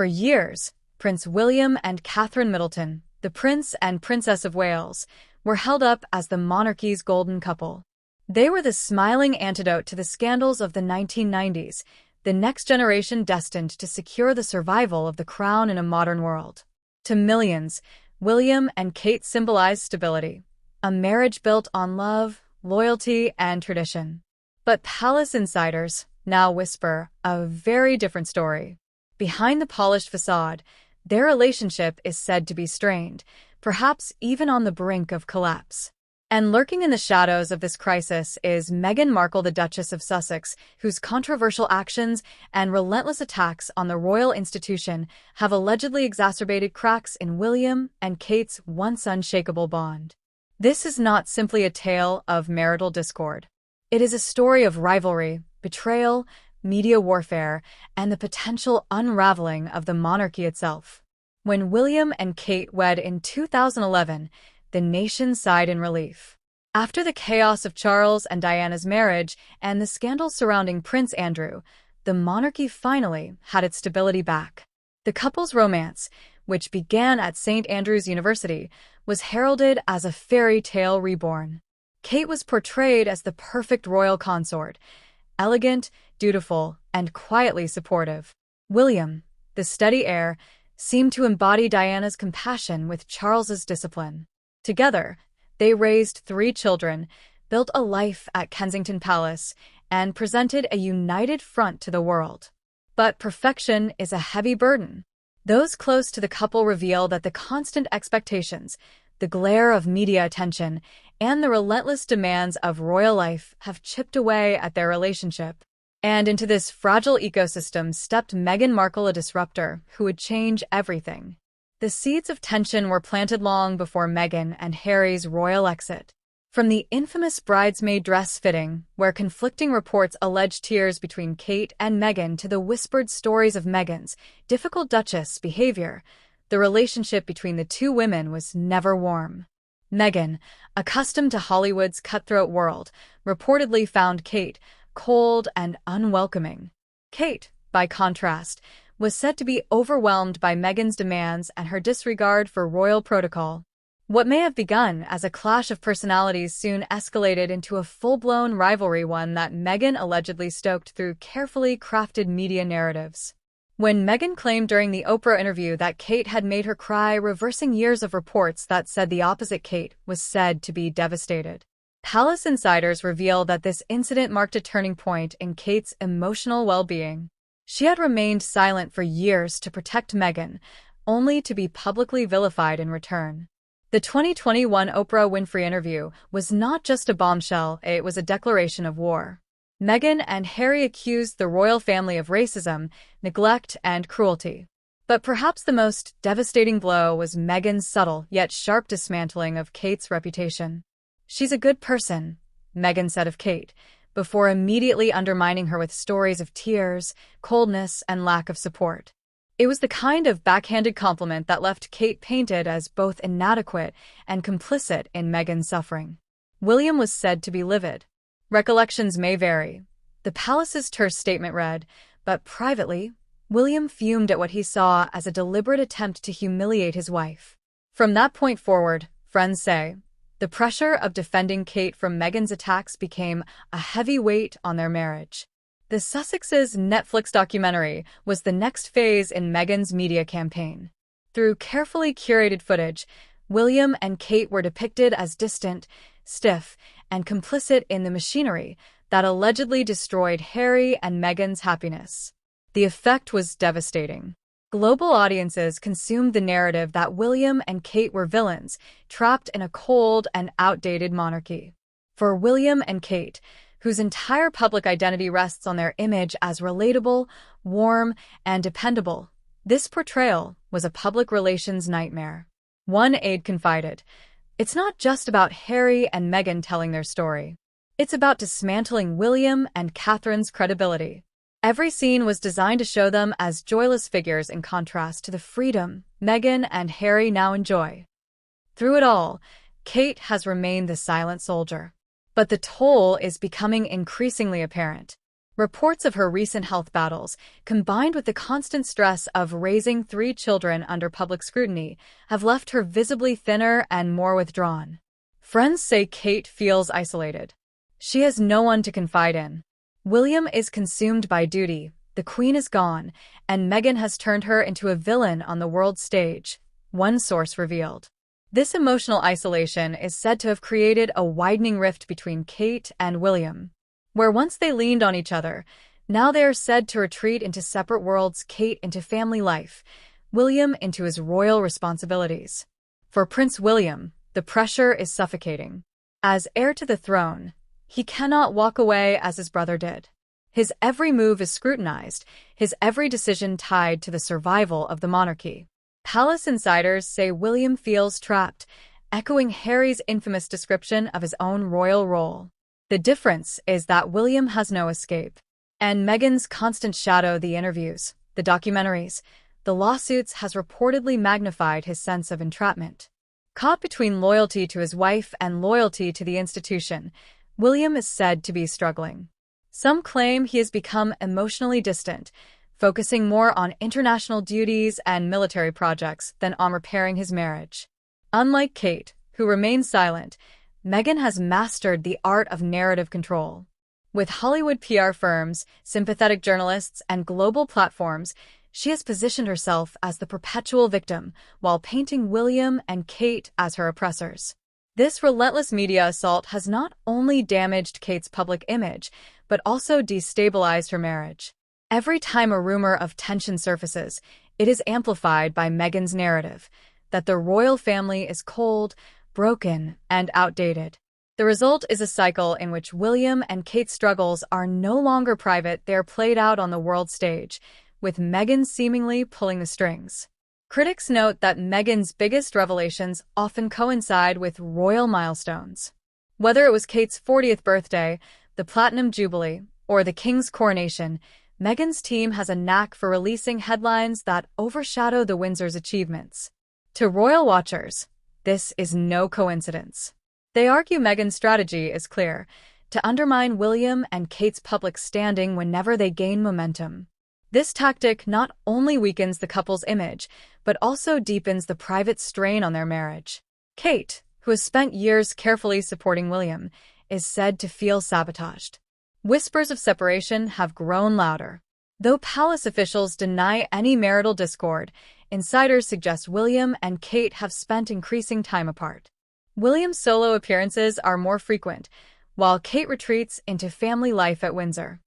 For years, Prince William and Catherine Middleton, the Prince and Princess of Wales, were held up as the monarchy's golden couple. They were the smiling antidote to the scandals of the 1990s, the next generation destined to secure the survival of the crown in a modern world. To millions, William and Kate symbolized stability, a marriage built on love, loyalty, and tradition. But palace insiders now whisper a very different story. Behind the polished facade, their relationship is said to be strained, perhaps even on the brink of collapse. And lurking in the shadows of this crisis is Meghan Markle, the Duchess of Sussex, whose controversial actions and relentless attacks on the royal institution have allegedly exacerbated cracks in William and Kate's once unshakable bond. This is not simply a tale of marital discord. It is a story of rivalry, betrayal, media warfare, and the potential unraveling of the monarchy itself. When William and Kate wed in 2011, the nation sighed in relief. After the chaos of Charles and Diana's marriage and the scandals surrounding Prince Andrew, the monarchy finally had its stability back. The couple's romance, which began at St. Andrews University, was heralded as a fairy tale reborn. Kate was portrayed as the perfect royal consort, elegant, dutiful, and quietly supportive. William, the steady heir, seemed to embody Diana's compassion with Charles's discipline. Together, they raised 3 children, built a life at Kensington Palace, and presented a united front to the world. But perfection is a heavy burden. Those close to the couple reveal that the constant expectations, the glare of media attention, and the relentless demands of royal life have chipped away at their relationship. And into this fragile ecosystem stepped Meghan Markle, a disruptor who would change everything. The seeds of tension were planted long before Meghan and Harry's royal exit. From the infamous bridesmaid dress fitting, where conflicting reports alleged tears between Kate and Meghan, to the whispered stories of Meghan's difficult Duchess behavior, the relationship between the two women was never warm. Meghan, accustomed to Hollywood's cutthroat world, reportedly found Kate cold and unwelcoming. Kate, by contrast, was said to be overwhelmed by Meghan's demands and her disregard for royal protocol. What may have begun as a clash of personalities soon escalated into a full-blown rivalry, one that Meghan allegedly stoked through carefully crafted media narratives. When Meghan claimed during the Oprah interview that Kate had made her cry, reversing years of reports that said the opposite, Kate was said to be devastated. Palace insiders reveal that this incident marked a turning point in Kate's emotional well-being. She had remained silent for years to protect Meghan, only to be publicly vilified in return. The 2021 Oprah Winfrey interview was not just a bombshell, it was a declaration of war. Meghan and Harry accused the royal family of racism, neglect, and cruelty. But perhaps the most devastating blow was Meghan's subtle yet sharp dismantling of Kate's reputation. "She's a good person," Meghan said of Kate, before immediately undermining her with stories of tears, coldness, and lack of support. It was the kind of backhanded compliment that left Kate painted as both inadequate and complicit in Meghan's suffering. William was said to be livid. Recollections may vary. The palace's terse statement read, but privately, William fumed at what he saw as a deliberate attempt to humiliate his wife. From that point forward, friends say, the pressure of defending Kate from Meghan's attacks became a heavy weight on their marriage. The Sussexes' Netflix documentary was the next phase in Meghan's media campaign. Through carefully curated footage, William and Kate were depicted as distant, stiff, and complicit in the machinery that allegedly destroyed Harry and Meghan's happiness. The effect was devastating. Global audiences consumed the narrative that William and Kate were villains, trapped in a cold and outdated monarchy. For William and Kate, whose entire public identity rests on their image as relatable, warm, and dependable, this portrayal was a public relations nightmare. One aide confided, "It's not just about Harry and Meghan telling their story. It's about dismantling William and Catherine's credibility." Every scene was designed to show them as joyless figures in contrast to the freedom Meghan and Harry now enjoy. Through it all, Kate has remained the silent soldier. But the toll is becoming increasingly apparent. Reports of her recent health battles, combined with the constant stress of raising 3 children under public scrutiny, have left her visibly thinner and more withdrawn. Friends say Kate feels isolated. She has no one to confide in. William is consumed by duty, the Queen is gone, and Meghan has turned her into a villain on the world stage, one source revealed. This emotional isolation is said to have created a widening rift between Kate and William. Where once they leaned on each other, now they are said to retreat into separate worlds, Kate into family life, William into his royal responsibilities. For Prince William, the pressure is suffocating. As heir to the throne, he cannot walk away as his brother did. His every move is scrutinized, his every decision tied to the survival of the monarchy. Palace insiders say William feels trapped, echoing Harry's infamous description of his own royal role. The difference is that William has no escape. And Meghan's constant shadow, the interviews, the documentaries, the lawsuits, has reportedly magnified his sense of entrapment. Caught between loyalty to his wife and loyalty to the institution, William is said to be struggling. Some claim he has become emotionally distant, focusing more on international duties and military projects than on repairing his marriage. Unlike Kate, who remains silent, Meghan has mastered the art of narrative control. With Hollywood PR firms, sympathetic journalists, and global platforms, she has positioned herself as the perpetual victim while painting William and Kate as her oppressors. This relentless media assault has not only damaged Kate's public image, but also destabilized her marriage. Every time a rumor of tension surfaces, it is amplified by Meghan's narrative that the royal family is cold, broken, and outdated. The result is a cycle in which William and Kate's struggles are no longer private, they are played out on the world stage, with Meghan seemingly pulling the strings. Critics note that Meghan's biggest revelations often coincide with royal milestones. Whether it was Kate's 40th birthday, the Platinum Jubilee, or the King's coronation, Meghan's team has a knack for releasing headlines that overshadow the Windsor's achievements. To royal watchers, this is no coincidence. They argue Meghan's strategy is clear: to undermine William and Kate's public standing whenever they gain momentum. This tactic not only weakens the couple's image, but also deepens the private strain on their marriage. Kate, who has spent years carefully supporting William, is said to feel sabotaged. Whispers of separation have grown louder. Though palace officials deny any marital discord, insiders suggest William and Kate have spent increasing time apart. William's solo appearances are more frequent, while Kate retreats into family life at Windsor.